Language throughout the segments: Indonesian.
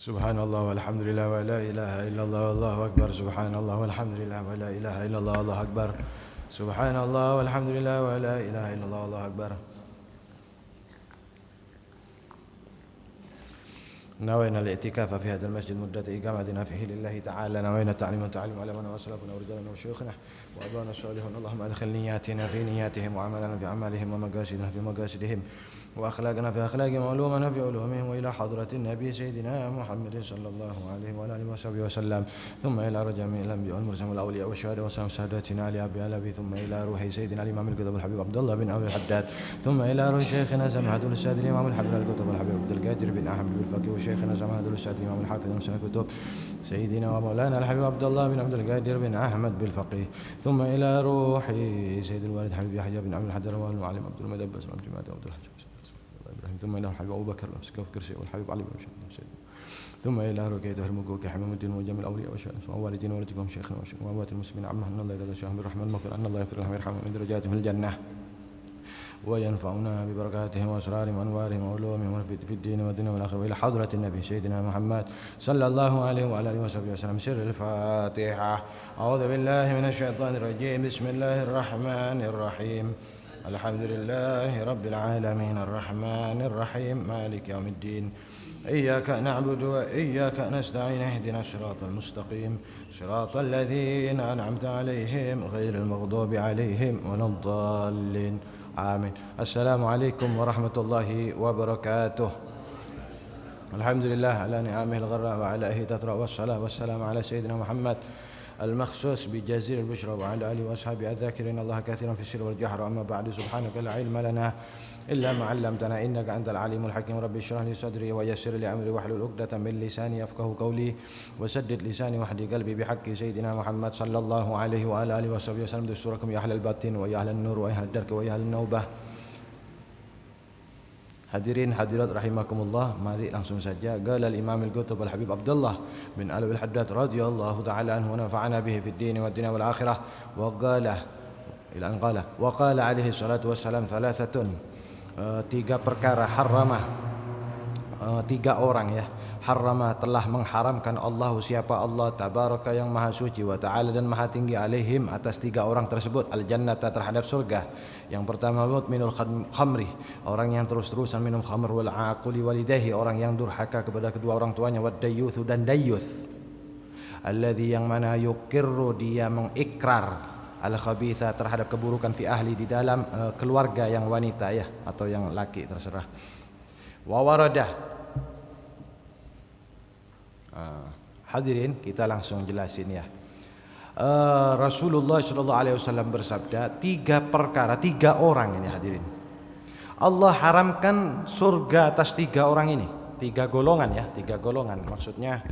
Subhanallah walhamdulillah wa la ilaha illallah wallahu akbar. Subhanallah walhamdulillah wa la ilaha illallah wallahu akbar. Subhanallah walhamdulillah wa la ilaha illallah wallahu akbar. نوينا الاعتكاف في هذا المسجد مدة إقامتنا فيه لله تعالى. نوينا التعليم والتعليم علمنا وأسلافنا ورجالنا وشيوخنا وأبانا الصالحون. اللهم أدخل نياتنا في نياتهم وعملنا في أعمالهم ومقاصدنا في مقاصدهم وأخلاقنا في أخلاقهم وعلومنا في علومهم وإلى حضرة النبي سيدنا محمد صلى الله عليه وعلى آله وصحبه وسلم ثم إلى جميع الأنبياء والمرسلين والأولياء والشهداء والسلام ساداتنا علي أبي علبي ثم إلى روح سيدنا الإمام الكتب الحبيب عبد الله بن أبي الحداد ثم إلى روح شيخنا سماحة الأستاذ الإمام الحبيب الكتب الحبيب عبد القادر بن أحمد بالفقيه وشيخنا سماحة الأستاذ الإمام الحافظ مسلم الكتب سيدنا ومولانا الحبيب عبد الله بن عبد القادر بن أحمد بالفقيه ثم إلى روح سيد الوالد حبيب يحيى بن عبد الحداد والمعلم عبد المدبس بن جماعة عبد الحج ثم إلى الحبيب أبو بكر المسكوف كرسي والحبيب علي بن مسلم ثم إلى ركية هرمكوك حمام الدين وجميع الأولياء والوالدين ووالدكم شيخنا وأموات المسلمين عمنا أن الله يجزاهم شيخا بالرحمن المغفر أن الله يغفر لهم ويرحمهم من درجاتهم في الجنة وينفعنا ببركاتهم وأسرارهم وأنوارهم وعلومهم في الدين والدنيا والآخرة وإلى حضرة النبي سيدنا محمد صلى الله عليه وعلى آله وصحبه وسلم. سر الفاتحة. أعوذ بالله من الشيطان الرجيم. بسم الله الرحمن الرحيم. الحمد لله رب العالمين الرحمن الرحيم مالك يوم الدين. إياك نعبد وإياك نستعين. اهدنا الصراط المستقيم صراط الذين أنعمت عليهم غير المغضوب عليهم ولا الضالين. آمين. السلام عليكم ورحمة الله وبركاته. الحمد لله على نعمه الغراء وعلى تترى والصلاة والسلام على سيدنا محمد المخصوص بجزيل البشرى وعلى آله وأصحابه الذاكرين الله كثيرا في السر والجهر. أما بعد سبحانك لا علم لنا إلا ما علمتنا إنك أنت العليم الحكيم. رب اشرح لي صدري ويسر لي أمري واحلل عقدة من لساني يفقهوا قولي وسدد لساني واهدي قلبي بحق سيدنا محمد صلى الله عليه وعلى آله وصحبه وسلم. دستوركم يا أهل الباطن ويا أهل النور ويا أهل الدرك ويا أهل النوبة. Hadirin hadirat rahimakumullah, mari langsung saja. Qala al-Imam al-Qutb al-Habib Abdullah bin Alawi al-Haddad radhiyallahu ta'ala anhu wa nafa'ana bihi fid din wad dunya wal akhirah wa qala ila an qala wa qala alaihi salatu wassalam thalathatun, tiga perkara harramah, tiga orang ya, harrama telah mengharamkan Allah, siapa Allah tabaraka yang maha suci wa ta'ala dan maha tinggi, alaihim atas tiga orang tersebut, al-jannata terhadap surga. Yang pertama mudminul khamri, orang yang terus-terusan minum khamr, wal aquli walidayhi, orang yang durhaka kepada kedua orang tuanya, wad dayyuth dan dayyuth, alladzi yang mana yukirru dia mengikrar al khabitha terhadap keburukan fi ahli di dalam keluarga yang wanita ya atau yang laki terserah. Wa waradah. Hadirin, kita langsung jelasin ya. Rasulullah sallallahu alaihi wasallam bersabda, tiga perkara, tiga orang ini hadirin. Allah haramkan surga atas tiga orang ini, tiga golongan ya, tiga golongan. Maksudnya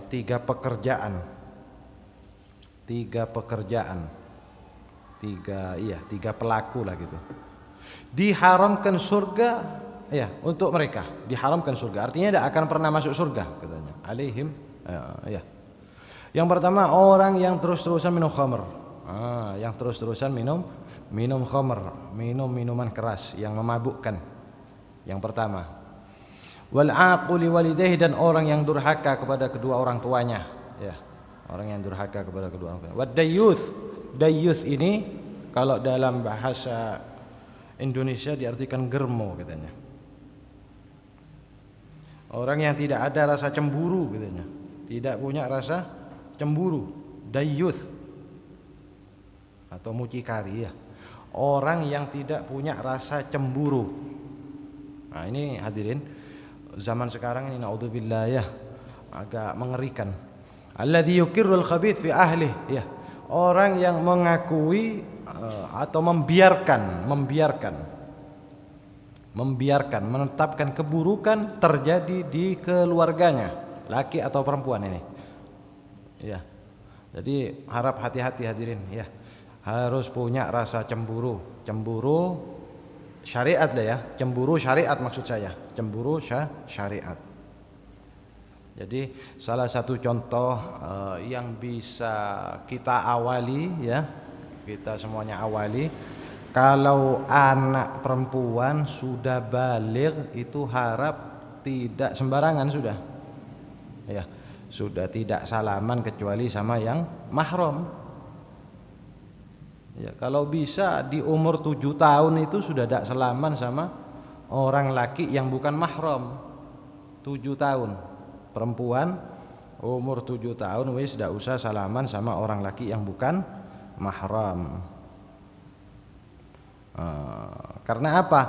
tiga pekerjaan. Tiga pelaku lah gitu. Diharamkan surga ya untuk mereka, diharamkan surga. Artinya tidak akan pernah masuk surga katanya. Alaihim ya. Yang pertama orang yang terus-terusan minum khamr. Yang terus-terusan minum khamr, minum minuman keras yang memabukkan. Yang pertama. Wal aquli walidayhi, dan orang yang durhaka kepada kedua orang tuanya, ya. Orang yang durhaka kepada kedua orang tuanya. Wad dayyuth. Dayyuth ini kalau dalam bahasa Indonesia diartikan germo katanya. Orang yang tidak ada rasa cemburu katanya. Tidak punya rasa cemburu, dayyuth atau mucikari ya. Orang yang tidak punya rasa cemburu. Nah, ini hadirin zaman sekarang ini naudzubillah ya, agak mengerikan. Alladzi yukirrul khabith fi ahli ya. Orang yang mengakui atau membiarkan menetapkan keburukan terjadi di keluarganya, laki atau perempuan ini. Ya. Jadi harap hati-hati hadirin ya. Harus punya rasa cemburu. Cemburu syariat lah ya. Cemburu syariat maksud saya. Cemburu syariat. Jadi salah satu contoh yang bisa kita awali ya. Kita semuanya awali. Kalau anak perempuan sudah baligh itu harap tidak sembarangan sudah. Ya, sudah tidak salaman kecuali sama yang mahram. Ya, kalau bisa di umur 7 tahun itu sudah tidak salaman sama orang laki yang bukan mahram. 7 tahun. Perempuan umur 7 tahun wis tidak usah salaman sama orang laki yang bukan mahram. Karena apa?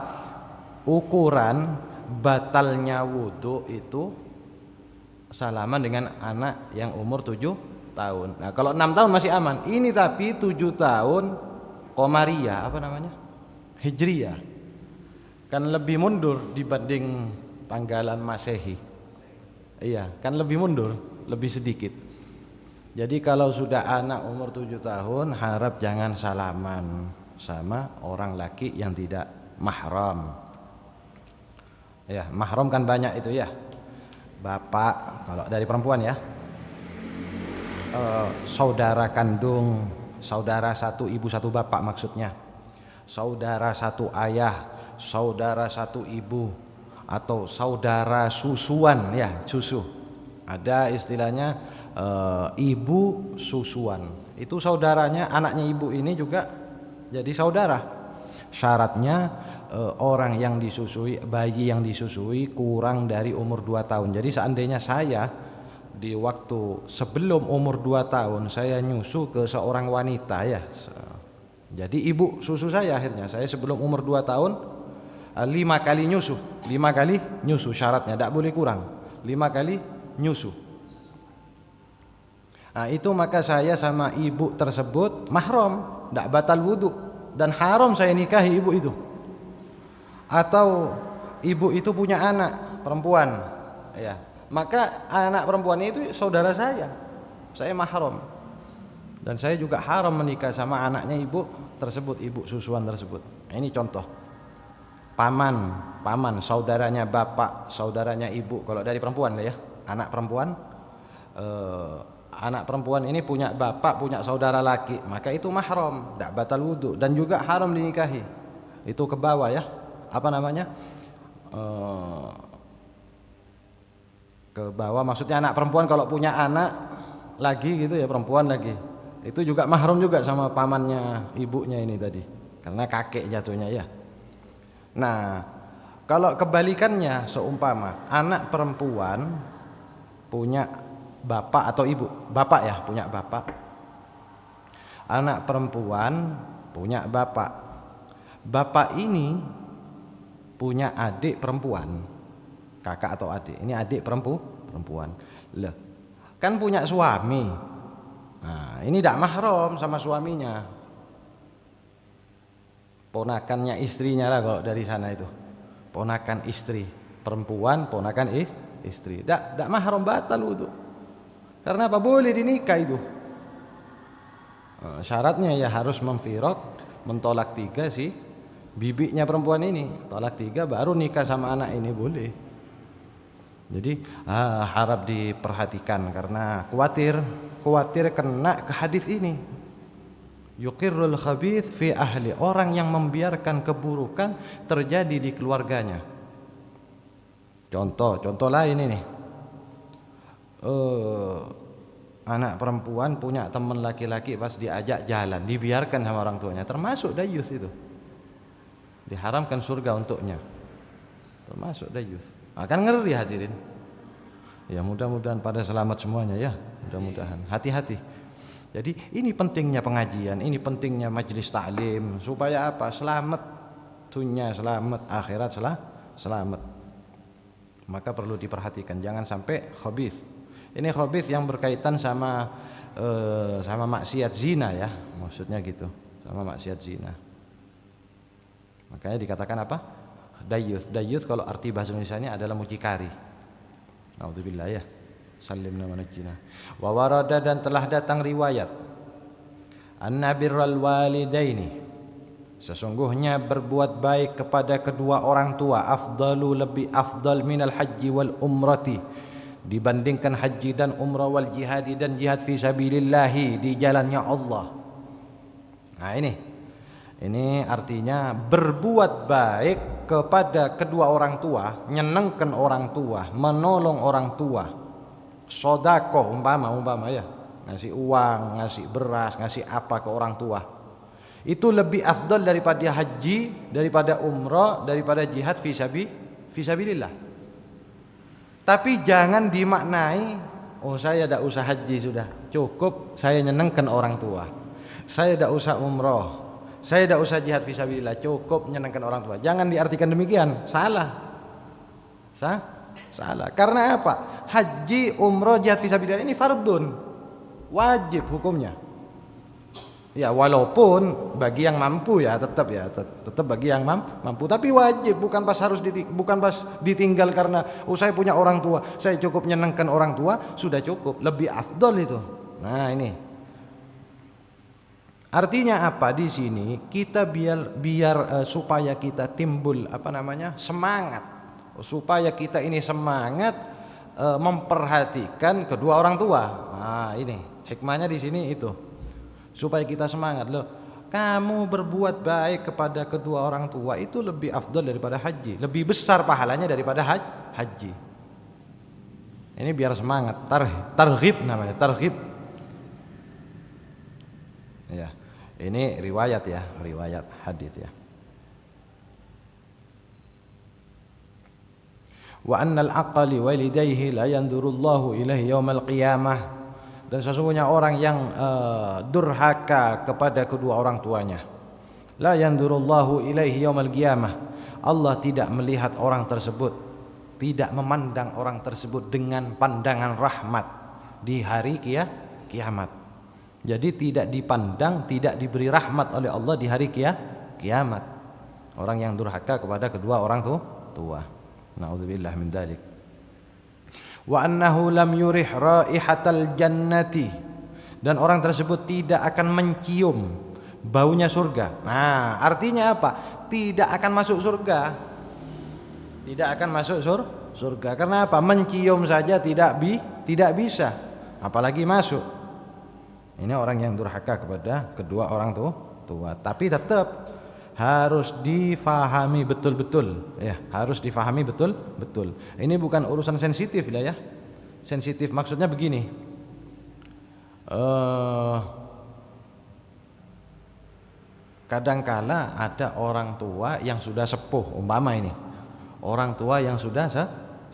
Ukuran batalnya wudu itu salaman dengan anak yang umur 7 tahun. Nah, kalau 6 tahun masih aman. Ini tapi 7 tahun Qamariyah, apa namanya? Hijriyah. Kan lebih mundur dibanding tanggalan Masehi. Iya, kan lebih mundur, lebih sedikit. Jadi kalau sudah anak umur 7 tahun harap jangan salaman sama orang laki yang tidak mahram. Ya, mahram kan banyak itu ya. Bapak kalau dari perempuan ya. Saudara kandung, saudara satu ibu satu bapak maksudnya. Saudara satu ayah, saudara satu ibu, atau saudara susuan ya, susu. Ada istilahnya ibu susuan. Itu saudaranya, anaknya ibu ini juga jadi saudara. Syaratnya orang yang disusui, bayi yang disusui kurang dari umur 2 tahun. Jadi seandainya saya di waktu sebelum umur 2 tahun saya nyusu ke seorang wanita ya. Jadi ibu susu saya akhirnya, saya sebelum umur 2 tahun 5 kali nyusu. 5 kali nyusu syaratnya, tidak boleh kurang. 5 kali nyusu. Nah, itu maka saya sama ibu tersebut mahram, tidak batal wudu dan haram saya nikahi ibu itu. Atau ibu itu punya anak perempuan, ya, maka anak perempuan itu saudara saya mahram, dan saya juga haram menikah sama anaknya ibu tersebut, ibu susuan tersebut. Ini contoh. Paman, saudaranya bapak, saudaranya ibu. Kalau dari perempuan ya, anak perempuan ini punya bapak, punya saudara laki, maka itu mahram, tidak batal wudu dan juga haram dinikahi. Itu ke bawah ya, apa namanya, ke bawah maksudnya anak perempuan kalau punya anak lagi gitu ya, perempuan lagi, itu juga mahram juga sama pamannya ibunya ini tadi, karena kakek jatuhnya ya. Nah, kalau kebalikannya, seumpama anak perempuan punya bapak atau ibu, bapak ya, punya bapak, anak perempuan punya bapak, bapak ini punya adik perempuan, kakak atau adik, ini adik perempuan, lah kan punya suami. Nah, ini tidak mahram sama suaminya, ponakannya istrinya lah kalau dari sana itu, ponakan istri perempuan, ponakan istri, tidak mahram, batal wudu. Karena apa? Boleh dinikah itu. Syaratnya ya harus memfiraq, mentolak 3 sih bibinya perempuan ini, tolak 3 baru nikah sama anak ini boleh. Jadi harap diperhatikan karena khawatir kena ke hadis ini. Yuqirrul khabith fi ahli, orang yang membiarkan keburukan terjadi di keluarganya. Contoh lain ini. Anak perempuan punya teman laki-laki, pas diajak jalan dibiarkan sama orang tuanya, termasuk dayus itu, diharamkan surga untuknya, termasuk dayus. Akan ngeri hadirin. Ya mudah-mudahan pada selamat semuanya ya, mudah-mudahan. Hati-hati. Jadi ini pentingnya pengajian, ini pentingnya majelis taklim, supaya apa? Selamat dunia, selamat akhirat, selamat. Maka perlu diperhatikan, jangan sampai khabith. Ini khabith yang berkaitan sama maksiat zina ya, maksudnya gitu, sama maksiat zina. Makanya dikatakan apa? Dayyuth kalau arti bahasa Indonesianya adalah mucikari. Naudzubillah ya. Salimna wa najjina. Wa warada, dan telah datang riwayat, anna birral walidaini, sesungguhnya berbuat baik kepada kedua orang tua, lebih afdal minal haji wal umrati, dibandingkan haji dan umrah, wal jihadi, dan jihad fi sabilillahi, di jalannya Allah. Nah ini artinya berbuat baik kepada kedua orang tua, nyenengkan orang tua, menolong orang tua, Sedekah umpama ya, ngasih uang, ngasih beras, ngasih apa ke orang tua, itu lebih afdal daripada haji, daripada umrah, daripada jihad fisabilillah. Tapi jangan dimaknai, oh saya tidak usah haji sudah, cukup saya nyenengkan orang tua. Saya tidak usah umrah, saya tidak usah jihad fisabilillah, cukup nyenengkan orang tua. Jangan diartikan demikian, salah. Salah. Karena apa? Haji, umrah, jihad fisabilillah ini fardun, wajib hukumnya. Ya walaupun bagi yang mampu ya tetap bagi yang mampu, tapi wajib, bukan pas ditinggal karena saya punya orang tua, saya cukup nyenengkan orang tua, sudah cukup, lebih afdol itu. Nah ini artinya apa di sini? Kita biar supaya kita timbul semangat, supaya kita ini semangat memperhatikan kedua orang tua. Nah ini hikmahnya di sini itu. Supaya kita semangat, loh kamu berbuat baik kepada kedua orang tua itu lebih afdal daripada haji, lebih besar pahalanya daripada haji. Ini biar semangat, targhib namanya, targhib. Ya, ini riwayat hadis ya. Wa annal aqli walidayhi la yanzurullahu ilaihi yaumal qiyamah. Dan sesungguhnya orang yang durhaka kepada kedua orang tuanya, la yanzurullahu ilaihi yaumal qiyamah, Allah tidak melihat orang tersebut, tidak memandang orang tersebut dengan pandangan rahmat di hari kiamat. Jadi tidak dipandang, tidak diberi rahmat oleh Allah di hari kiamat. Orang yang durhaka kepada kedua orang tua. Na'udzubillah min dzalik. Wa annahu lam yurih raihatal jannati, dan orang tersebut tidak akan mencium baunya surga. Nah, artinya apa? Tidak akan masuk surga. Tidak akan masuk surga. Karena apa? Mencium saja tidak bisa, apalagi masuk. Ini orang yang durhaka kepada kedua orang tua. Tapi tetap harus difahami betul-betul ya, harus difahami betul-betul. Ini bukan urusan sensitif lah ya. Sensitif maksudnya begini, kadangkala ada orang tua yang sudah sepuh, umpama ini orang tua yang sudah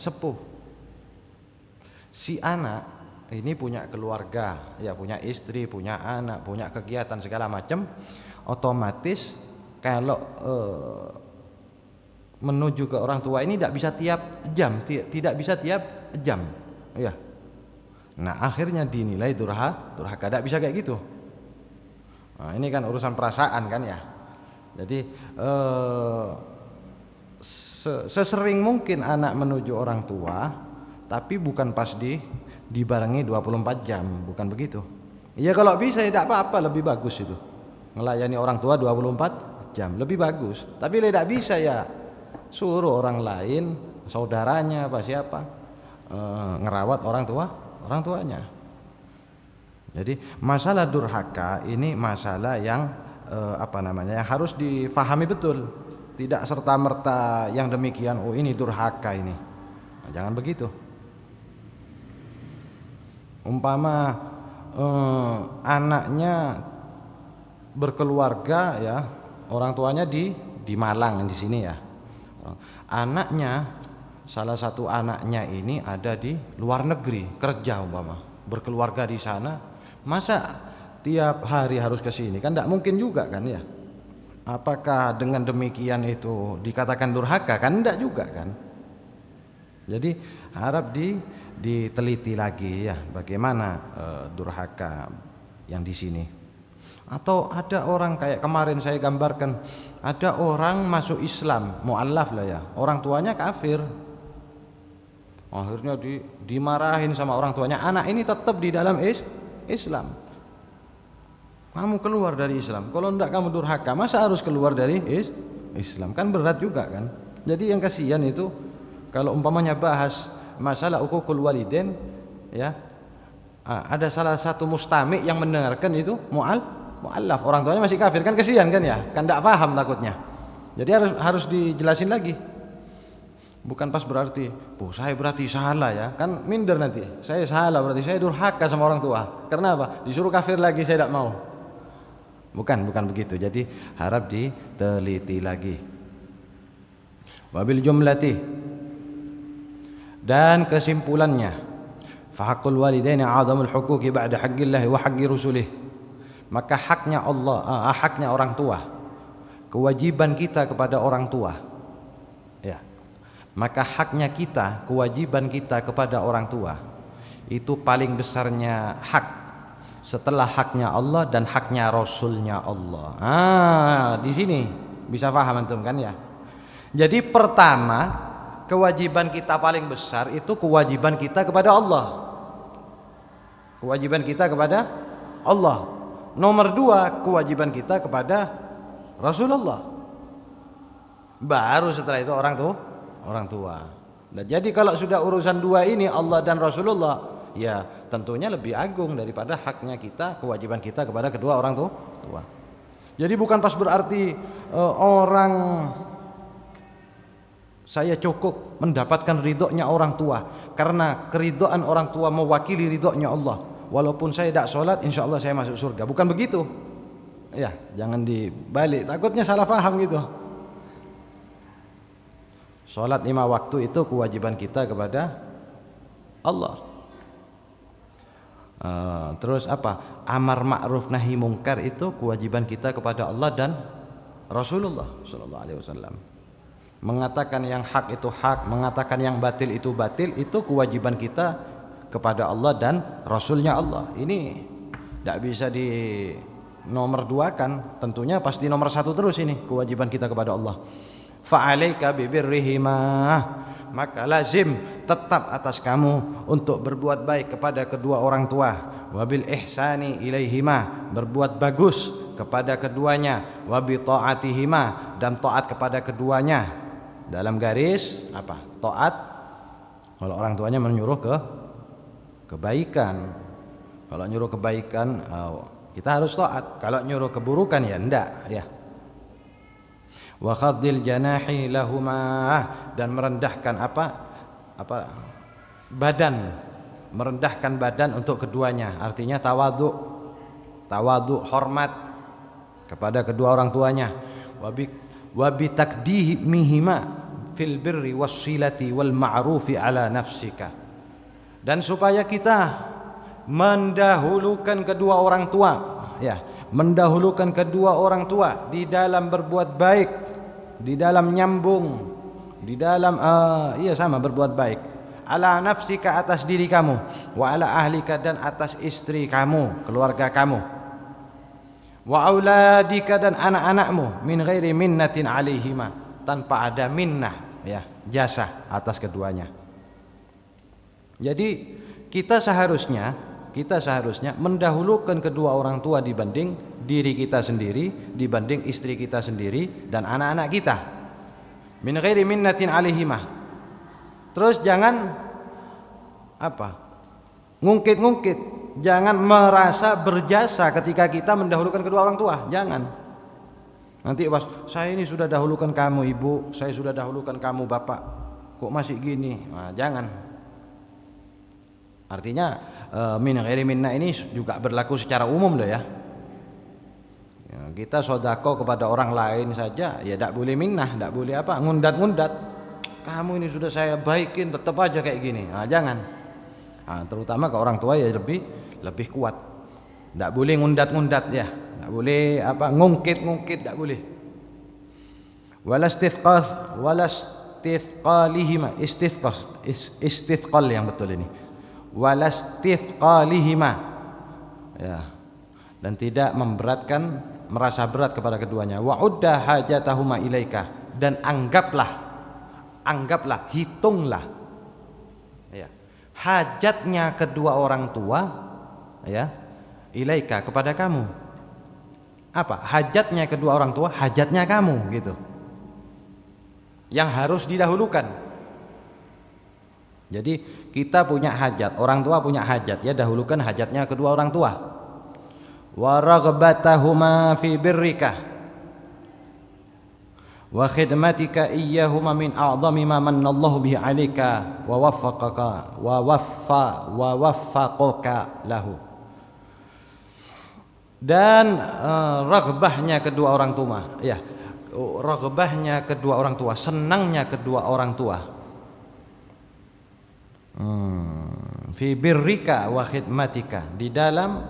sepuh, si anak ini punya keluarga ya, punya istri, punya anak, punya kegiatan segala macam, otomatis kalau menuju ke orang tua ini tidak bisa tiap jam, tidak bisa tiap jam, ya. Nah akhirnya dinilai durhaka, tidak bisa kayak gitu. Nah, ini kan urusan perasaan kan ya. Jadi sesering mungkin anak menuju orang tua, tapi bukan pas dibarengi 24 jam, bukan begitu. Ya kalau bisa ya tidak apa-apa, lebih bagus itu. Melayani orang tua 24 jam lebih bagus, tapi tidak bisa ya suruh orang lain, saudaranya apa siapa ngerawat orang tuanya. Jadi masalah durhaka ini masalah yang yang harus difahami betul, tidak serta merta yang demikian oh ini durhaka ini. Nah, jangan begitu. Umpama anaknya berkeluarga ya, orang tuanya di Malang di sini ya. Anaknya, salah satu anaknya ini ada di luar negeri kerja umpama, berkeluarga di sana. Masa tiap hari harus ke sini? Kan tidak mungkin juga kan ya. Apakah dengan demikian itu dikatakan durhaka? Kan tidak juga kan. Jadi harap diteliti lagi ya bagaimana durhaka yang di sini. Atau ada orang kayak kemarin saya gambarkan, ada orang masuk Islam, mu'allaf lah ya, orang tuanya kafir, akhirnya dimarahin sama orang tuanya, anak ini tetap di dalam Islam, kamu keluar dari Islam, kalau enggak kamu durhaka, masa harus keluar dari Islam, kan berat juga kan. Jadi yang kasihan itu kalau umpamanya bahas masalah uququl walidain ya, ada salah satu mustami' yang mendengarkan itu mu'allaf, orang tuanya masih kafir, kan kesian kan ya, kan tidak paham takutnya. Jadi harus dijelasin lagi. Bukan pas berarti, saya berarti salah ya, kan minder nanti. Saya salah berarti saya durhaka sama orang tua. Karena apa? Disuruh kafir lagi saya tidak mau. Bukan begitu. Jadi harap diteliti lagi. Wabil jumlati, dan kesimpulannya, fa haqqul walidaini a'zamul huquqi ba'da haqqillahi wa haqqi rusulih. Maka haknya Allah, haknya orang tua, kewajiban kita kepada orang tua, ya. Maka haknya kita, kewajiban kita kepada orang tua itu paling besarnya hak setelah haknya Allah dan haknya Rasulnya Allah. Di sini bisa paham antum kan ya? Jadi pertama, kewajiban kita paling besar itu kewajiban kita kepada Allah. Kewajiban kita kepada Allah. Nomor 2, kewajiban kita kepada Rasulullah. Baru setelah itu orang tua. Nah, jadi kalau sudah urusan 2 ini, Allah dan Rasulullah, ya tentunya lebih agung daripada haknya kita, kewajiban kita kepada kedua orang tua. Jadi bukan pas berarti orang saya cukup mendapatkan ridhonya orang tua, karena keridhaan orang tua mewakili ridhonya Allah. Walaupun saya tidak sholat, insya Allah saya masuk surga. Bukan begitu. Ya, jangan dibalik. Takutnya salah paham gitu. Sholat 5 waktu itu kewajiban kita kepada Allah. Terus apa? Amar ma'ruf nahi mungkar itu kewajiban kita kepada Allah dan Rasulullah sallallahu alaihi wasallam. Mengatakan yang hak itu hak, mengatakan yang batil itu batil, itu kewajiban kita kepada Allah dan Rasulnya Allah. Ini tidak bisa di nomor 2 kan, tentunya pasti nomor 1 terus ini kewajiban kita kepada Allah. Fa'alaika bibirrihimah, maka lazim tetap atas kamu untuk berbuat baik kepada kedua orang tua. Wabil ihsani ilaihima, berbuat bagus kepada keduanya. Wabi ta'atihima, dan taat kepada keduanya. Dalam garis apa? Taat kalau orang tuanya menyuruh kebaikan. Kalau nyuruh kebaikan kita harus taat. Kalau nyuruh keburukan ya enggak ya. Wa khaddil janahi lahuma, dan merendahkan badan, merendahkan badan untuk keduanya. Artinya tawadhu, hormat kepada kedua orang tuanya. Wa bi takdimihima fil birri wassilati wal ma'rufi ala nafsika, dan supaya kita mendahulukan kedua orang tua, ya, mendahulukan kedua orang tua di dalam berbuat baik, di dalam nyambung, di dalam berbuat baik. Ala nafsika, atas diri kamu, wa ala ahlika, dan atas istri kamu, keluarga kamu, wa auladika, dan anak-anakmu, min ghairi minnatin alaihima, tanpa ada minnah, ya, jasa atas keduanya. Jadi kita seharusnya mendahulukan kedua orang tua dibanding diri kita sendiri, dibanding istri kita sendiri dan anak-anak kita. Min ghairi minnatin alaihima. Terus jangan ngungkit-ngungkit, jangan merasa berjasa ketika kita mendahulukan kedua orang tua, jangan. Nanti pas saya ini sudah dahulukan kamu ibu, saya sudah dahulukan kamu bapak, kok masih gini? Nah, jangan. Artinya min ghairi minna ini juga berlaku secara umum dah ya. Kita sedekah kepada orang lain saja ya tidak boleh minnah, tidak boleh ngundat-ngundat. Kamu ini sudah saya baikin tetap aja kayak gini. Nah, jangan. Terutama ke orang tua ya lebih kuat. Tidak boleh ngundat-ngundat ya. Tidak boleh ngungkit-ngungkit, tidak boleh. Walastithqalihima, istithqal yang betul ini. Walastithqalihima, ya, dan tidak merasa berat kepada keduanya. Wa udda hajatahuma ilaika, dan anggaplah, hitunglah, ya, hajatnya kedua orang tua, ya, ilaika, kepada kamu. Apa hajatnya kedua orang tua? Hajatnya kamu, gitu, yang harus didahulukan. Jadi kita punya hajat, orang tua punya hajat, ya dahulukan hajatnya kedua orang tua. Wa raghbatahuma fi birrika, wa khidmatika iyyahuma min a'dhami ma manallahu bihi 'alaika wa waffaqaka lahu. Dan raghbahnya kedua orang tua, ya, raghbahnya kedua orang tua, senangnya kedua orang tua, fi birrika wa khidmatika, di dalam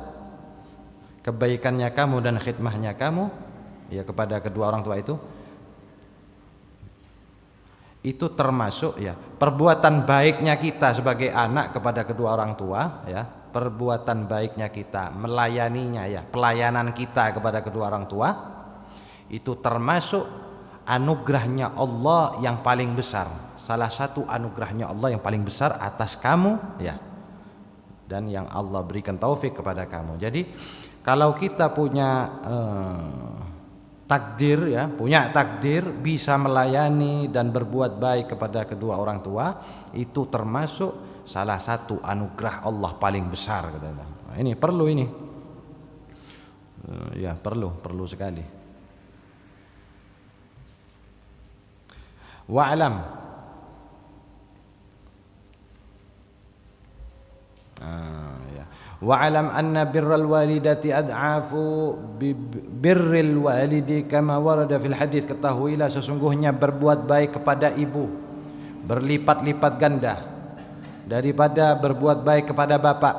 kebaikannya kamu dan khidmahnya kamu, ya, kepada kedua orang tua itu termasuk, ya, perbuatan baiknya kita sebagai anak kepada kedua orang tua, ya, perbuatan baiknya kita melayaninya, ya, pelayanan kita kepada kedua orang tua itu termasuk anugerahnya Allah yang paling besar, salah satu anugerahnya Allah yang paling besar atas kamu, ya, dan yang Allah berikan taufik kepada kamu. Jadi kalau kita punya takdir, ya, punya takdir bisa melayani dan berbuat baik kepada kedua orang tua, itu termasuk salah satu anugerah Allah paling besar, katanya. Nah, ini perlu, ini ya, perlu sekali. Wa'lam, ya, wa'lam anna birral walidati ad'afu birril walidi kama warada fil hadis. Ketahuilah sesungguhnya berbuat baik kepada ibu berlipat-lipat ganda daripada berbuat baik kepada bapak,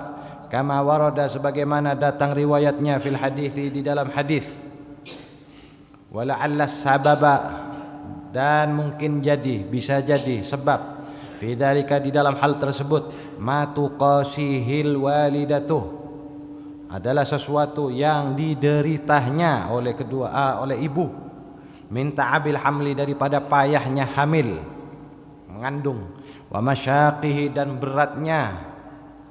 kama warada, sebagaimana datang riwayatnya fil hadis, di dalam hadis. Wala'alla sababa, dan mungkin jadi, bisa jadi sebab, fi dzalika, di dalam hal tersebut, ma tuqasihil walidatuh, adalah sesuatu yang dideritanya oleh oleh ibu, minta abil hamli, daripada payahnya hamil, mengandung, wa masyaqihi, dan beratnya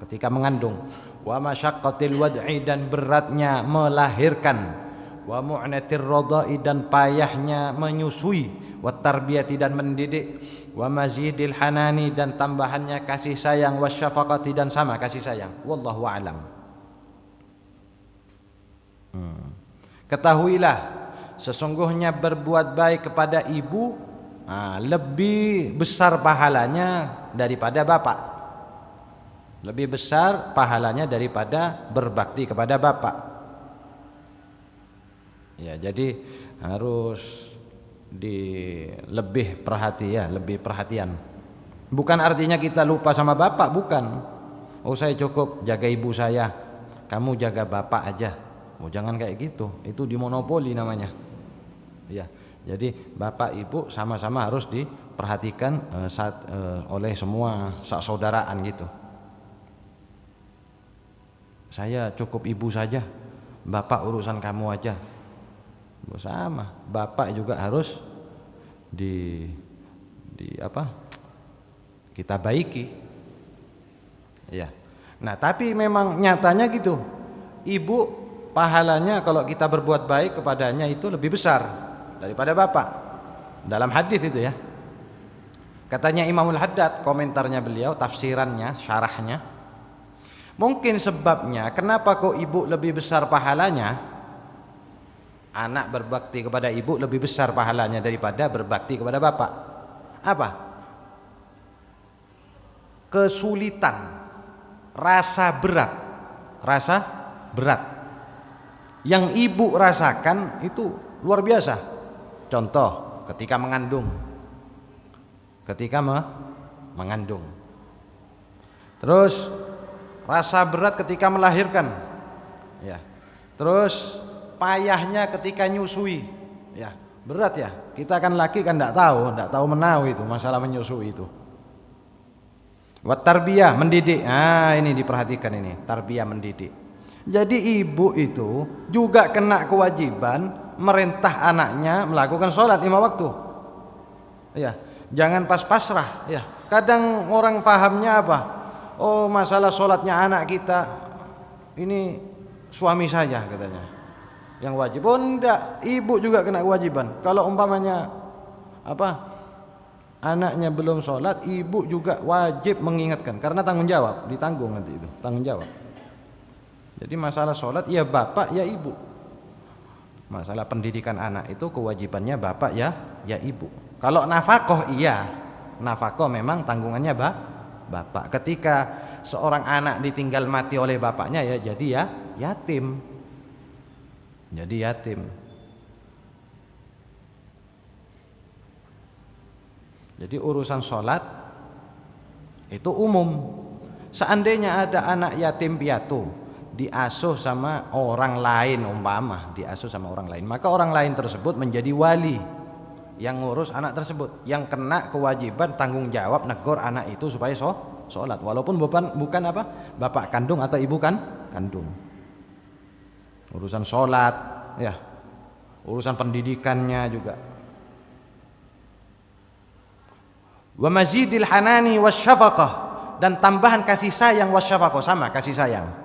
ketika mengandung, wa masyaqqatil wad'i, dan beratnya melahirkan, wa mu'natir radha'i, dan payahnya menyusui, wa tarbiyati, dan mendidik, wa mazidil hanani, dan tambahannya kasih sayang, wa syafaqati, dan sama kasih sayang. Wallahu a'lam. Ketahuilah sesungguhnya berbuat baik kepada ibu lebih besar pahalanya daripada bapak, lebih besar pahalanya daripada berbakti kepada bapak, ya. Jadi harus lebih perhatian. Bukan artinya kita lupa sama bapak, bukan. Oh, saya cukup jaga ibu saya, kamu jaga bapak aja. Oh, jangan kayak gitu, itu dimonopoli namanya, ya. Jadi bapak ibu sama-sama harus diperhatikan oleh semua saudaraan gitu. Saya cukup ibu saja, bapak urusan kamu aja. Sama, bapak juga harus kita baiki, ya. Nah, tapi memang nyatanya gitu, ibu pahalanya kalau kita berbuat baik kepadanya itu lebih besar daripada bapak, dalam hadis itu, ya. Katanya Imamul Haddad, komentarnya beliau, tafsirannya, syarahnya, mungkin sebabnya kenapa kok ibu lebih besar pahalanya, anak berbakti kepada ibu lebih besar pahalanya daripada berbakti kepada bapak. Apa? Kesulitan, rasa berat yang ibu rasakan itu luar biasa. Contoh, ketika mengandung, terus rasa berat ketika melahirkan, ya. Terus payahnya ketika nyusui, ya, berat, ya. Kita kan laki kan enggak tahu menau itu masalah menyusui itu. Wa tarbiyah, mendidik. Ini diperhatikan, ini tarbiyah, mendidik. Jadi ibu itu juga kena kewajiban merintah anaknya melakukan sholat 5 waktu, ya. Jangan pas pasrah, ya. Kadang orang pahamnya apa? Oh, masalah sholatnya anak kita ini suami saya, katanya, yang wajib. Oh, enggak, ibu juga kena kewajiban. Kalau umpamanya anaknya belum sholat, ibu juga wajib mengingatkan, karena tanggung jawab, ditanggung nanti itu, tanggung jawab. Jadi masalah sholat, ya bapak ya ibu. Masalah pendidikan anak itu kewajibannya bapak ya ibu. Kalau nafkah iya, nafkah memang tanggungannya bapak. Ketika seorang anak ditinggal mati oleh bapaknya ya jadi ya yatim. Jadi yatim. Jadi urusan sholat itu umum. Seandainya ada anak yatim piatu diasuh sama orang lain, umpama diasuh sama orang lain, maka orang lain tersebut menjadi wali yang ngurus anak tersebut, yang kena kewajiban tanggung jawab negor anak itu supaya sholat, walaupun bukan apa bapak kandung atau ibu kandung. Urusan sholat ya, urusan pendidikannya juga. Wa mazidil hanani wasyafaqah, dan tambahan kasih sayang wasyafaqah, sama kasih sayang.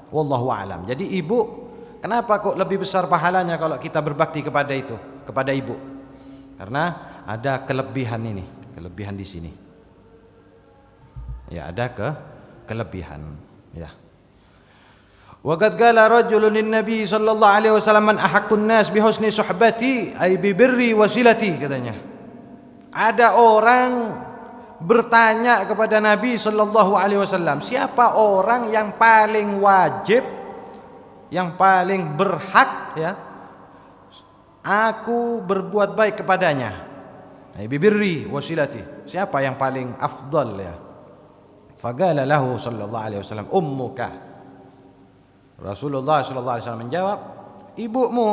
Wallahu a'lam. Jadi ibu, kenapa kok lebih besar pahalanya kalau kita berbakti kepada ibu? Karena ada kelebihan di sini. Ya, ada kelebihan, ya. Wa qad qala rajulun lin nabi sallallahu alaihi wasallam man ahaqqun nas bi husni suhbati ay bi birri wasilati, katanya. Ada orang bertanya kepada Nabi sallallahu alaihi wasallam, siapa orang yang paling wajib, yang paling berhak ya aku berbuat baik kepadanya, bibirri wasilati, siapa yang paling afdal ya. Faqala lahu sallallahu alaihi wasallam ummuka. Rasulullah sallallahu alaihi wasallam menjawab, ibumu,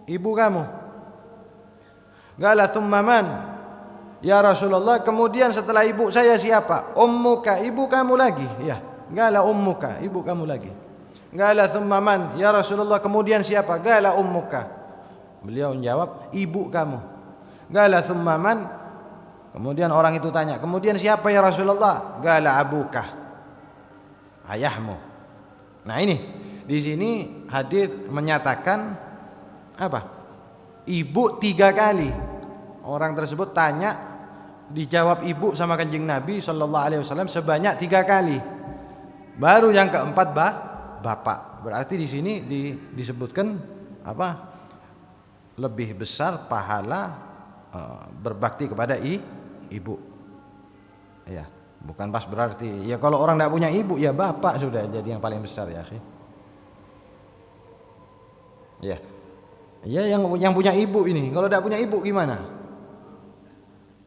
ibu kamu. Qala thumma man? Ya Rasulullah, kemudian setelah ibu saya siapa? Ummuka, ibu kamu lagi. Ya, qala ummuka, ibu kamu lagi. Qala thumma man? Ya Rasulullah, kemudian siapa? Qala ummuka. Beliau menjawab, ibu kamu. Qala thumma man? Kemudian orang itu tanya, kemudian siapa ya Rasulullah? Qala abuka, ayahmu. Nah ini, di sini hadis menyatakan apa? Ibu 3 kali. Orang tersebut tanya, dijawab ibu sama Kanjeng Nabi sallallahu alaihi wasallam sebanyak 3 kali. Baru yang keempat bapak. Berarti di sini disebutkan apa? Lebih besar pahala berbakti kepada ibu. Ya, bukan pas berarti ya kalau orang tidak punya ibu ya bapak sudah jadi yang paling besar ya, akhi. Ya. Ya yang punya ibu ini, kalau tidak punya ibu gimana?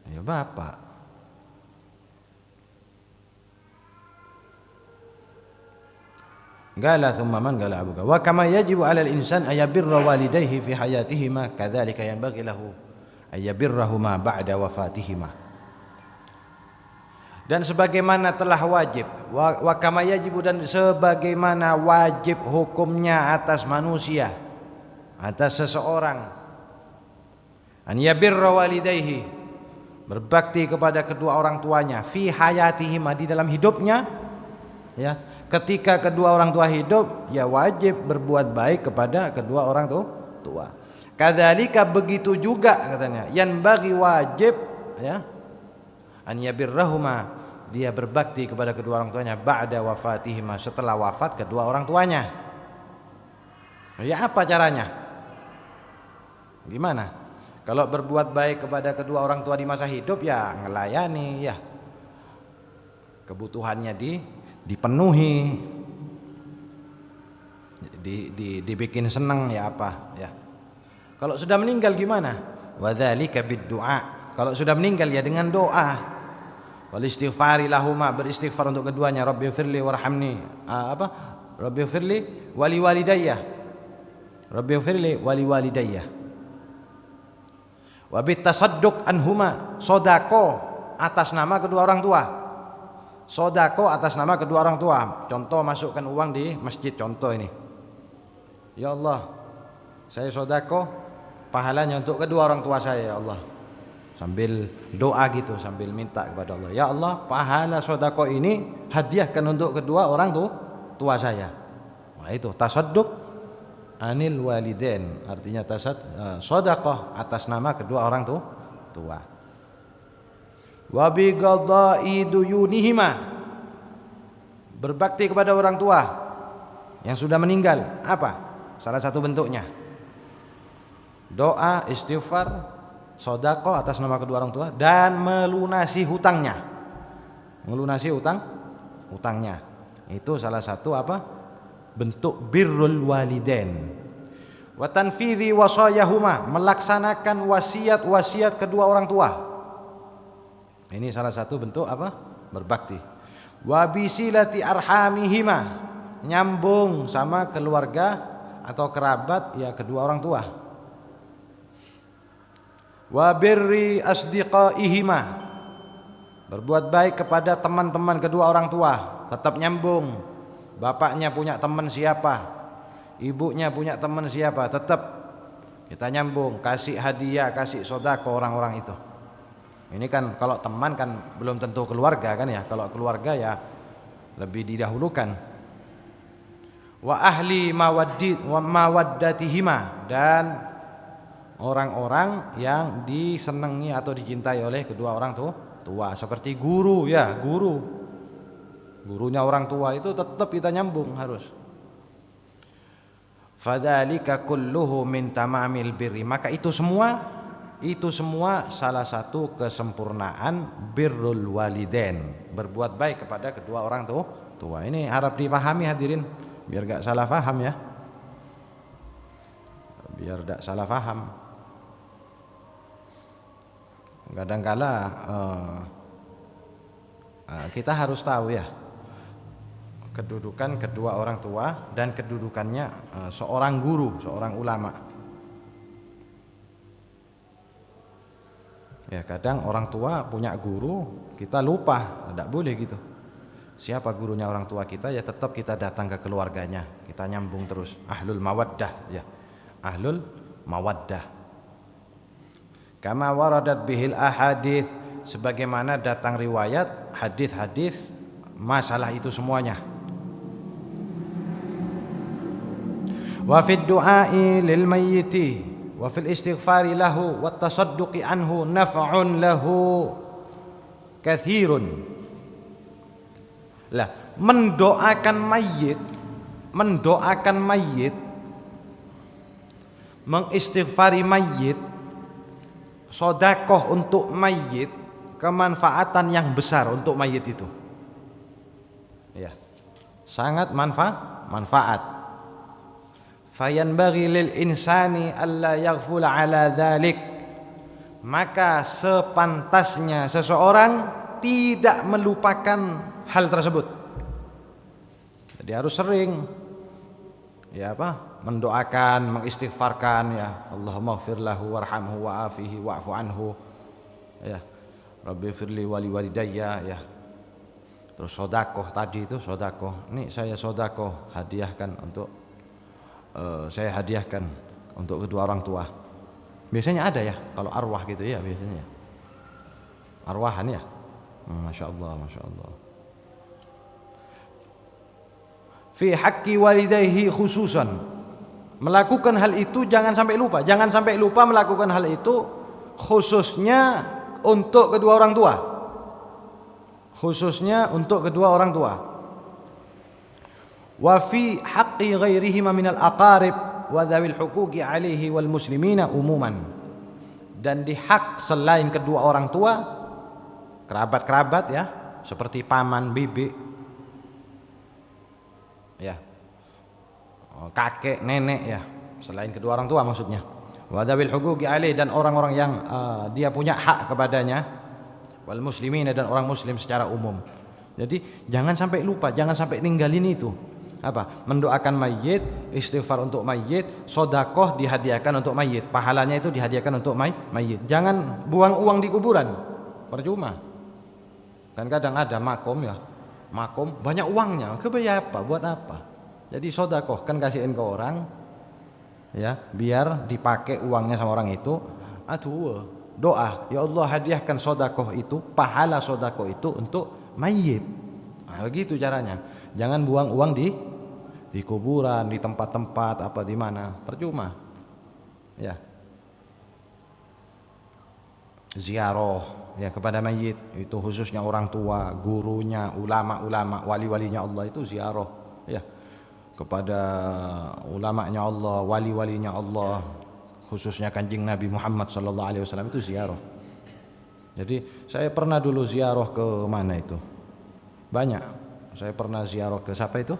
Ya bapak. Qala thumma man? Qala abuka. Wa kama yajibu 'alal insan ayabirra walidayhi fi hayatihima kadzalika yanbaghi lahu ayabirrahuma ba'da wafatihima. Dan sebagaimana telah wajib, wa kama yajibu, dan sebagaimana wajib hukumnya atas manusia, atas seseorang, an yabirra walidayhi, berbakti kepada kedua orang tuanya, fi hayatihima, di dalam hidupnya ya. Ketika kedua orang tua hidup ya wajib berbuat baik kepada kedua orang tua. Kadzalika, begitu juga katanya, yang bagi wajib ya, an yabirrahuma, dia berbakti kepada kedua orang tuanya ba'da wafatihima, setelah wafat kedua orang tuanya. Ya apa caranya? Gimana? Kalau berbuat baik kepada kedua orang tua di masa hidup ya ngelayani ya, kebutuhannya dipenuhi, dibikin senang ya apa ya. Kalau sudah meninggal gimana? Wadzalika biddu'a, kalau sudah meninggal ya dengan doa. Wal istighfari lahuma, beristighfar untuk keduanya. Rabbighfirli warhamni, Rabbighfirli wali walidayya, Rabbighfirli wali walidayya. Wa bitasadduq anhuma, sodako atas nama kedua orang tua. Sodako atas nama kedua orang tua. Contoh, masukkan uang di masjid, contoh ini. Ya Allah, saya sodako, pahalanya untuk kedua orang tua saya ya Allah. Sambil doa gitu, sambil minta kepada Allah, ya Allah, pahala sodako ini hadiahkan untuk kedua orang tua saya. Nah itu tasadduq anil walidain, artinya sedekah atas nama kedua orang tua. Wa bi qada'i duyunihima, berbakti kepada orang tua yang sudah meninggal, apa? Salah satu bentuknya Doa, istighfar, sedekah atas nama kedua orang tua dan melunasi hutangnya. Melunasi hutangnya. Itu salah satu apa? Bentuk birrul walidain. Wa tanfidhi wasayahuma, melaksanakan wasiat-wasiat kedua orang tua. Ini salah satu bentuk apa? Berbakti. Wa bisilati arhamihima, nyambung sama keluarga atau kerabat ya kedua orang tua. Wa birri asdiqaihima, berbuat baik kepada teman-teman kedua orang tua, tetap nyambung. Bapaknya punya teman siapa, ibunya punya teman siapa, tetap kita nyambung, kasih hadiah, kasih sedekah orang-orang itu. Ini kan kalau teman kan belum tentu keluarga kan ya. Kalau keluarga ya lebih didahulukan. Wa ahli mawaddatihima, dan orang-orang yang disenangi atau dicintai oleh kedua orang tua, seperti guru ya, gurunya orang tua itu tetap kita nyambung harus. Fadzalika kulluhu min tamamil birri, maka itu semua salah satu kesempurnaan birrul walidain, berbuat baik kepada kedua orang tua. Ini harap dipahami hadirin biar gak salah paham ya. Biar gak salah paham. Kadangkala kita harus tahu ya kedudukan kedua orang tua dan kedudukannya seorang guru, seorang ulama. Ya kadang orang tua punya guru kita lupa, tidak boleh gitu. Siapa gurunya orang tua kita ya tetap kita datang ke keluarganya, kita nyambung terus. Ahlul mawaddah ya, ahlul mawaddah. Kama waradat bihil ahadits, sebagaimana datang riwayat hadis-hadis masalah itu semuanya. Wa fid du'ai lil mayyiti wa fil istighfari lahu wat tasadduqi anhu naf'un lahu katsirun. Lah, mendoakan mayit, mengistighfari mayit, sedekah untuk mayit, kemanfaatan yang besar untuk mayit itu. Ya. Sangat manfaat. Fayanbaghi lil insani alla yaghfula ala dzalik, maka sepantasnya seseorang tidak melupakan hal tersebut. Jadi harus sering ya mendoakan, mengistighfarkan ya, Allahumma ighfir lahu warhamhu wa'afihi wa'fu anhu ya, Rabbi firli wali walidayya ya. Terus sedekah tadi itu sedekah. Nih saya sedekah hadiahkan untuk saya hadiahkan untuk kedua orang tua. Biasanya ada ya kalau arwah gitu ya biasanya. Arwahan ya. Masya Allah. Fi haqqi walidayhi khususan. Melakukan hal itu jangan sampai lupa melakukan hal itu khususnya untuk kedua orang tua. Wa fi haqqi ghairihima minal aqarib wa dzawil huquqi alaihi wal muslimina umuman, dan di hak selain kedua orang tua, kerabat-kerabat ya, seperti paman, bibi ya, kakek, nenek ya, selain kedua orang tua maksudnya. Wa dzawil huquqi alaihi, dan orang-orang yang dia punya hak kepadanya, wal muslimina, dan orang muslim secara umum. Jadi jangan sampai lupa, jangan sampai ninggalin itu. Mendoakan mayit, istighfar untuk mayit, sedekah dihadiahkan untuk mayit, pahalanya itu dihadiahkan untuk mayit. Jangan buang uang di kuburan, percuma. Kan kadang ada makom banyak uangnya, buat apa? Jadi sedekah kan kasihin ke orang ya, biar dipakai uangnya sama orang itu. Doa, ya Allah hadiahkan sedekah itu, pahala sedekah itu untuk mayit. Begitu caranya. Jangan buang uang di kuburan, di tempat-tempat di mana, percuma. Ya. Ziarah ya kepada mayit, itu khususnya orang tua, gurunya, ulama-ulama, wali-walinya Allah itu ziarah ya. Kepada ulamanya Allah, wali-walinya Allah, khususnya Kanjeng Nabi Muhammad sallallahu alaihi wasallam itu ziarah. Jadi saya pernah dulu ziarah ke mana itu? Banyak. Saya pernah ziarah ke siapa itu?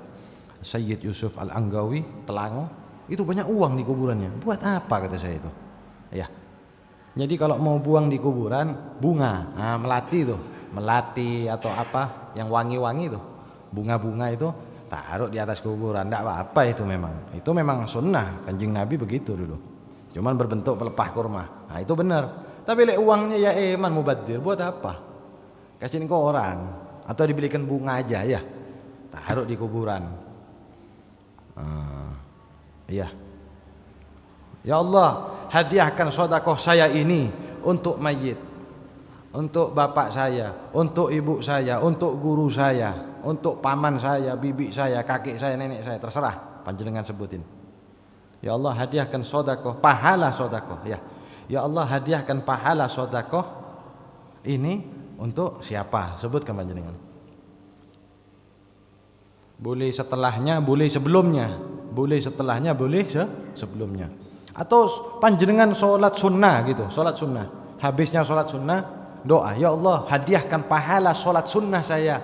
Sayyid Yusuf Al-Anggawi, Telango. Itu banyak uang di kuburannya. Buat apa kata saya itu? Ya. Jadi kalau mau buang di kuburan, bunga, melati tuh, melati atau apa yang wangi-wangi tuh, bunga-bunga itu taruh di atas kuburan, enggak apa-apa itu memang. Itu memang sunnah, Kanjeng Nabi begitu dulu. Cuman berbentuk pelepah kurma. Nah, itu benar. Tapi lek uangnya ya eman mubadzir, buat apa? Kasihin ke orang atau dibelikan bunga aja ya. Taruh di kuburan. Iya. Ya Allah, hadiahkan sedekah saya ini untuk mayit, untuk bapak saya, untuk ibu saya, untuk guru saya, untuk paman saya, bibi saya, kakek saya, nenek saya, terserah panjenengan sebutin. Ya Allah, hadiahkan sedekah, pahala sedekah ya. Ya Allah, hadiahkan pahala sedekah ini untuk siapa? Sebutkan panjenengan. Boleh setelahnya, boleh sebelumnya, boleh setelahnya, boleh sebelumnya. Atau panjenengan sholat sunnah gitu, sholat sunnah. Habisnya sholat sunnah, doa, ya Allah hadiahkan pahala sholat sunnah saya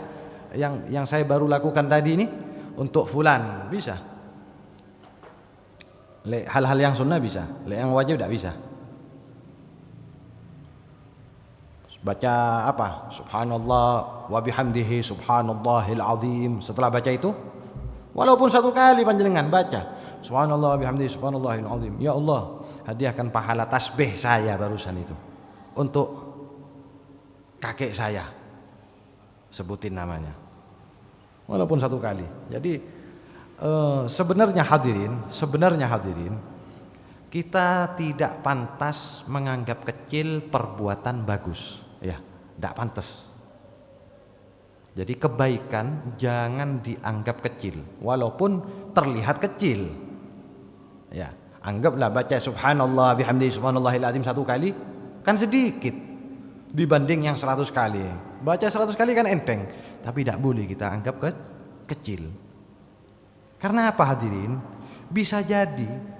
yang saya baru lakukan tadi ini untuk fulan, bisa. Hal-hal yang sunnah bisa, yang wajib tidak bisa. Baca apa? Subhanallah wa bihamdihi subhanallahil azim. Setelah baca itu, walaupun satu kali panjenengan baca subhanallah wa bihamdihi subhanallahil azim. Ya Allah, hadiahkan pahala tasbih saya barusan itu untuk kakek saya. Sebutin namanya. Walaupun satu kali. Jadi sebenarnya hadirin, kita tidak pantas menganggap kecil perbuatan bagus. Ya, tidak pantas. Jadi kebaikan jangan dianggap kecil, walaupun terlihat kecil. Ya, anggaplah baca subhanallah bihamdihi subhanallahil azim satu kali kan sedikit dibanding yang 100 kali. Baca 100 kali kan enteng, tapi tidak boleh kita anggap kecil. Karena apa hadirin? Bisa jadi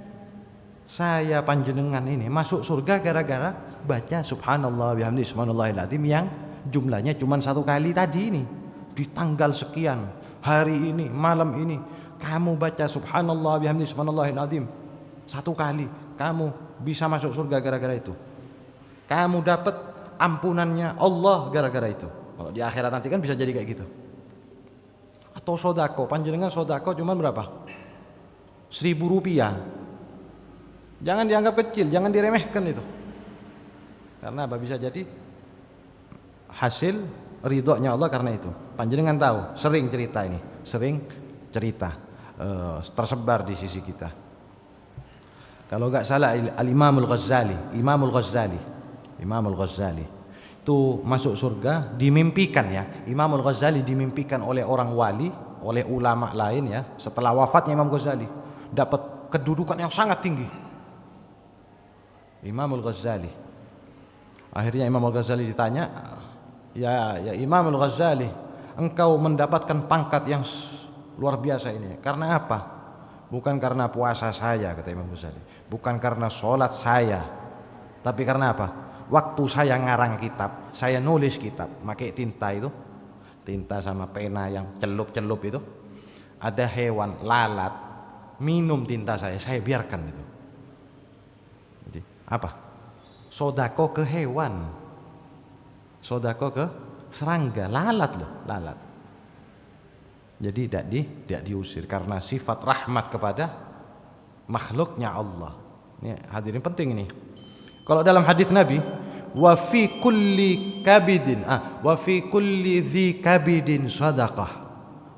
saya panjenengan ini masuk surga gara-gara baca subhanallah bihamdihi subhanallahil azim yang jumlahnya cuma satu kali tadi ini. Di tanggal sekian, hari ini, malam ini kamu baca subhanallah bihamdihi subhanallahil azim satu kali, kamu bisa masuk surga gara-gara itu. Kamu dapat ampunannya Allah gara-gara itu. Kalau di akhirat nanti kan bisa jadi kayak gitu. Atau sodako, panjenengan sodako cuma berapa? 1.000 rupiah. Jangan dianggap kecil, jangan diremehkan itu. Karena apa? Bisa jadi hasil ridhonya Allah karena itu. Panjenengan tahu, sering cerita tersebar di sisi kita. Kalau enggak salah Imamul Ghazali itu masuk surga dimimpikan ya. Imamul Ghazali dimimpikan oleh orang wali, oleh ulama lain ya. Setelah wafatnya Imam Ghazali dapat kedudukan yang sangat tinggi. Imamul Ghazali. Akhirnya Imamul Ghazali ditanya, ya Imamul Ghazali, engkau mendapatkan pangkat yang luar biasa ini karena apa? Bukan karena puasa saya, kata Imam Ghazali, bukan karena sholat saya, tapi karena apa? Waktu saya ngarang kitab, saya nulis kitab, pakai tinta itu, tinta sama pena yang celup-celup itu, ada hewan lalat minum tinta saya biarkan itu. Jadi apa? Sodako ke hewan, sodako ke serangga, lalat loh, lalat. Jadi tidak diusir karena sifat rahmat kepada makhluknya Allah. Ini hadirin penting ini. Kalau dalam hadis Nabi, wa fi kulli kabidin, wa fi kulli dzi kabidin sadaqah,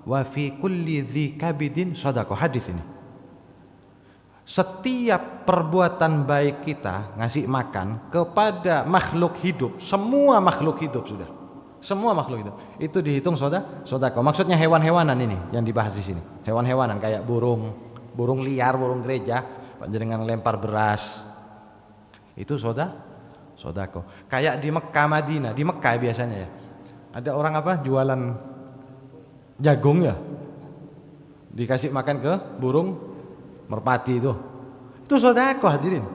wa fi kulli dzi kabidin sadaqah. Hadis ini. Setiap perbuatan baik kita ngasih makan kepada makhluk hidup, semua makhluk hidup sudah. Semua makhluk hidup itu dihitung sedekah. Maksudnya hewan-hewanan ini yang dibahas di sini. Hewan-hewanan kayak burung liar, burung gereja, panjenengan lempar beras. Itu sedekah. Kayak di Mekah Madinah, di Mekah biasanya ya. Ada orang apa? Jualan jagung ya. Dikasih makan ke burung merpati itu Itu sedekah hadirin.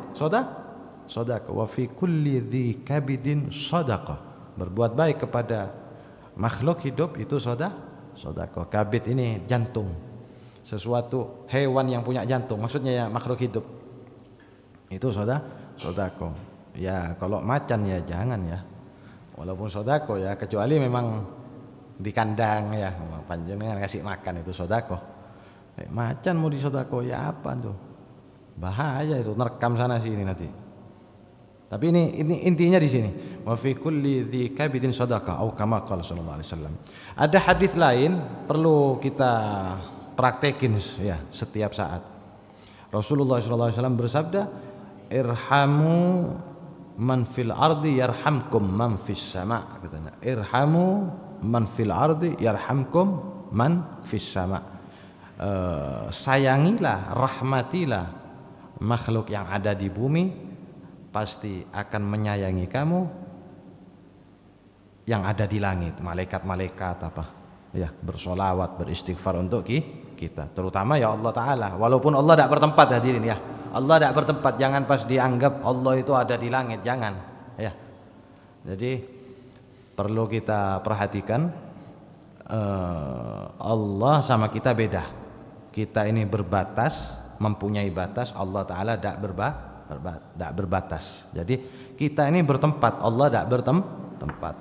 Sedekah. Wa fi kulli dzi kabidin sedekah. Berbuat baik kepada makhluk hidup itu sedekah. Kabid ini jantung. Sesuatu hewan yang punya jantung, maksudnya ya makhluk hidup. Itu sedekah. Ya kalau macan ya jangan ya. Walaupun sedekah ya, kecuali memang di kandang ya, panjenengan kasih makan itu sedekah. Macan mau disedekah ya apa tuh? Bahaya itu, nerekam sana sini nanti. Tapi ini intinya di sini. Wa fi kulli dzi kabidin sadaqah atau kama qala sallallahu alaihi wasallam. Ada hadis lain perlu kita praktekin ya setiap saat. Rasulullah sallallahu alaihi wasallam bersabda, "Irhamu man fil ardi yarhamkum man fis sama." Katanya, "Irhamu man fil ardi yarhamkum man fis sama." Sayangilah, rahmatilah makhluk yang ada di bumi, pasti akan menyayangi kamu yang ada di langit. Malaikat-malaikat apa ya, bersolawat, beristighfar untuk kita, terutama ya Allah Ta'ala. Walaupun Allah tidak bertempat hadirin ya, Allah tidak bertempat, jangan pas dianggap Allah itu ada di langit, jangan ya. Jadi perlu kita perhatikan, Allah sama kita beda. Kita ini berbatas, mempunyai batas, Allah Ta'ala tidak berbatas. Jadi kita ini bertempat, Allah tidak bertempat.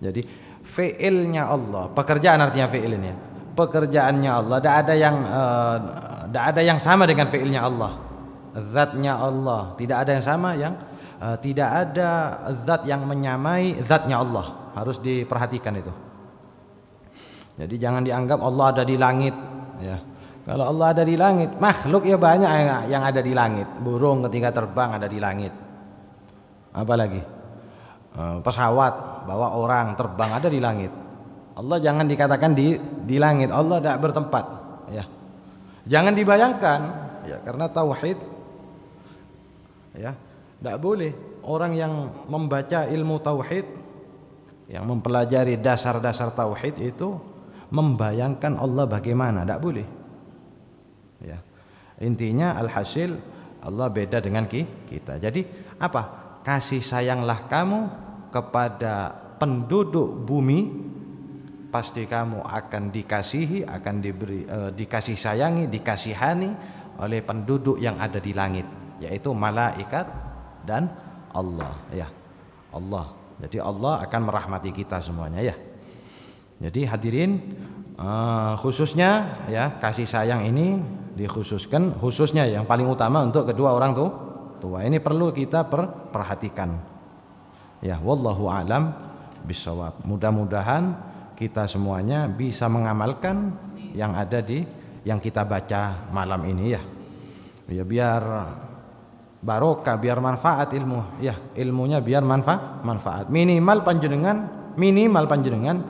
Jadi fi'ilnya Allah, pekerjaan artinya fi'il ini ya. Pekerjaannya Allah tidak ada yang sama dengan fi'ilnya Allah. Zatnya Allah tidak ada yang sama, tidak ada zat yang menyamai zatnya Allah. Harus diperhatikan itu. Jadi jangan dianggap Allah ada di langit ya. Kalau Allah ada di langit, makhluk ya banyak yang ada di langit. Burung ketika terbang ada di langit. Apalagi pesawat bawa orang terbang ada di langit. Allah jangan dikatakan di langit. Allah tidak bertempat. Ya, jangan dibayangkan. Ya, karena tauhid, ya, tidak boleh orang yang membaca ilmu tauhid, yang mempelajari dasar-dasar tauhid itu membayangkan Allah bagaimana. Tidak boleh. Ya, intinya alhasil Allah beda dengan kita. Jadi apa? Kasih sayanglah kamu kepada penduduk bumi, pasti kamu akan dikasihi, akan diberi dikasih sayangi, dikasihani oleh penduduk yang ada di langit, yaitu malaikat dan Allah ya. Allah. Jadi Allah akan merahmati kita semuanya ya. Jadi hadirin, khususnya ya kasih sayang ini dikhususkan, khususnya yang paling utama untuk kedua orang tua. Ini perlu kita perhatikan. Ya, wallahu a'lam bishawab. Mudah-mudahan kita semuanya bisa mengamalkan yang ada yang kita baca malam ini ya. Ya biar barokah, biar manfaat ilmu. Ya, ilmunya biar manfaat. Minimal panjenengan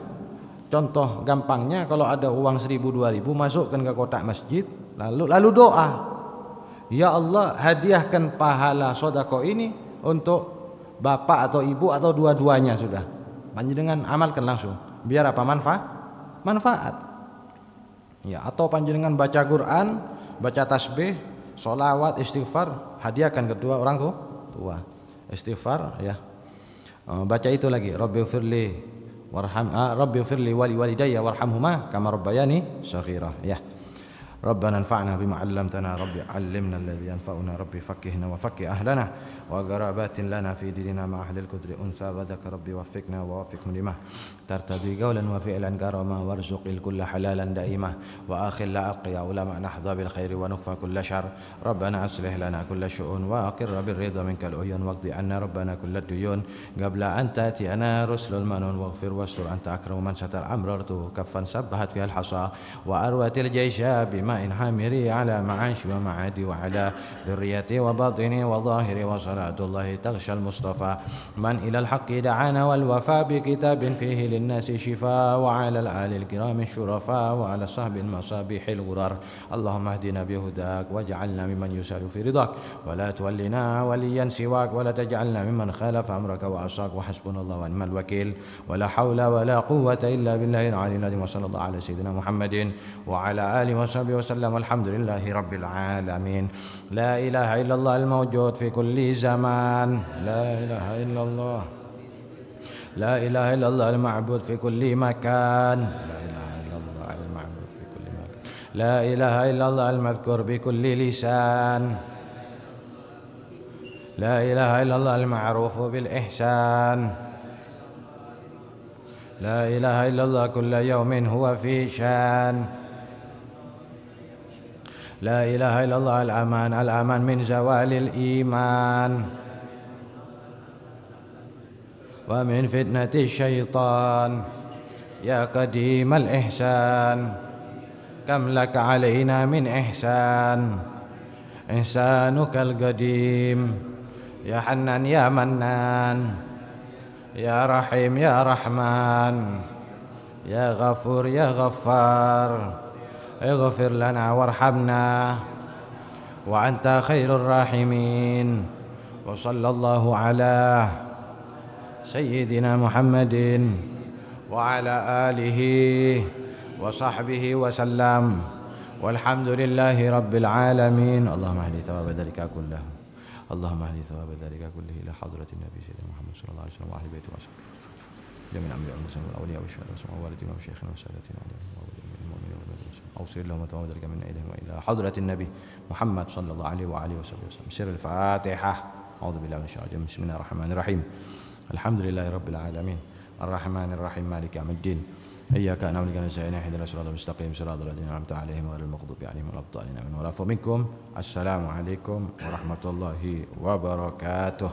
contoh gampangnya, kalau ada uang 1.000 2.000 masukkan ke kotak masjid, lalu doa, ya Allah hadiahkan pahala sedekah ini untuk bapak atau ibu atau dua-duanya sudah. Panjenengan amalkan langsung. Biar apa? Manfaat. Ya, atau panjenengan baca Quran, baca tasbih, sholawat, istighfar, hadiahkan kedua orang tua. Istighfar ya. Baca itu lagi, Rabbighfirli Rabbighfirli wa liwalidayya warhamhuma kama rabbayani shaghira ya. ربنا انفعنا بما علمتنا ربي علمنا الذي ينفعنا ربي فقهنا وفقه أهلنا وقرابات لنا في ديننا مع أهل القدر أنثى وذكر ربي وفقنا ووفقهم لما ترتضي قولا وفعلا كرما وارزق الكل حلالا دائما وآخر لا ألقي علماء نحظى بالخير ونكفى كل شر ربنا أصلح لنا كل شؤون وأقر بالرضا منك العيون واقض عنا ربنا كل الديون قبل أن تأتينا رسل المنون واغفر واستر أنت أكرم من ستر أمررته كفا سبحت فيها الحصى وأروت الجيش بما حامري على معاش ومعادي وعلى ذريتي وباطني وظاهري وصلاة الله تغشى المصطفى من إلى الحق دعانا والوفاء بكتاب فيه للناس شفاء وعلى الآل الكرام الشرفاء وعلى صحب المصابيح الغرار اللهم اهدنا بهداك واجعلنا ممن يسار في رضاك ولا تولنا وليا سواك ولا تجعلنا ممن خالف أمرك وعصاك وحسبنا الله ونعم الوكيل ولا حول ولا قوة إلا بالله العلي العظيم وصلى الله على سيدنا محمد وعلى آله وصحبه وسلم. والحمد لله رب العالمين. لا إله إلا الله الموجود في كل زمان. لا إله إلا الله. لا إله إلا الله المعبود في كل مكان. لا إله إلا الله المعبود في كل مكان. لا إله إلا الله المذكور بكل لسان. لا إله إلا الله المعروف بالإحسان. لا إله إلا الله كل يوم هو في شان. لا إله إلا الله الأمان، الأمان من زوال الإيمان ومن فتنة الشيطان. يا قديم الإحسان كم لك علينا من إحسان، إحسانك القديم. يا حنان يا منان، يا رحيم يا رحمن، يا غفور يا غفار، اغفر لنا وارحمنا وأنت خير الراحمين. وصلى الله على سيدنا محمد وعلى آله وصحبه وسلم، والحمد لله رب العالمين. اللهم اهد ثواب ذلك كله، اللهم اهد ثواب ذلك كله إلى حضرة النبي سيدنا محمد صلى الله عليه وسلم وأهل بيته وصحبه جميع الأنبياء والمرسلين والأولياء والشهداء والوالدين ومشايخنا وسادتنا المؤمنين والمؤمنين، أوصل لهم ثواب ذلك من إليهم وإلى حضرة النبي محمد صلى الله عليه وآله وصحبه وسلم. سر الفاتحة. أعوذ بالله من الشيطان الرجيم. بسم الله الرحمن الرحيم. الحمد لله رب العالمين الرحمن الرحيم مالك يوم الدين. إياك نعبد وإياك نستعين اهدنا الصراط المستقيم صراط الذين أنعمت عليهم غير المغضوب عليهم ولا الضالين آمين. والعفو منكم. السلام عليكم ورحمة الله وبركاته.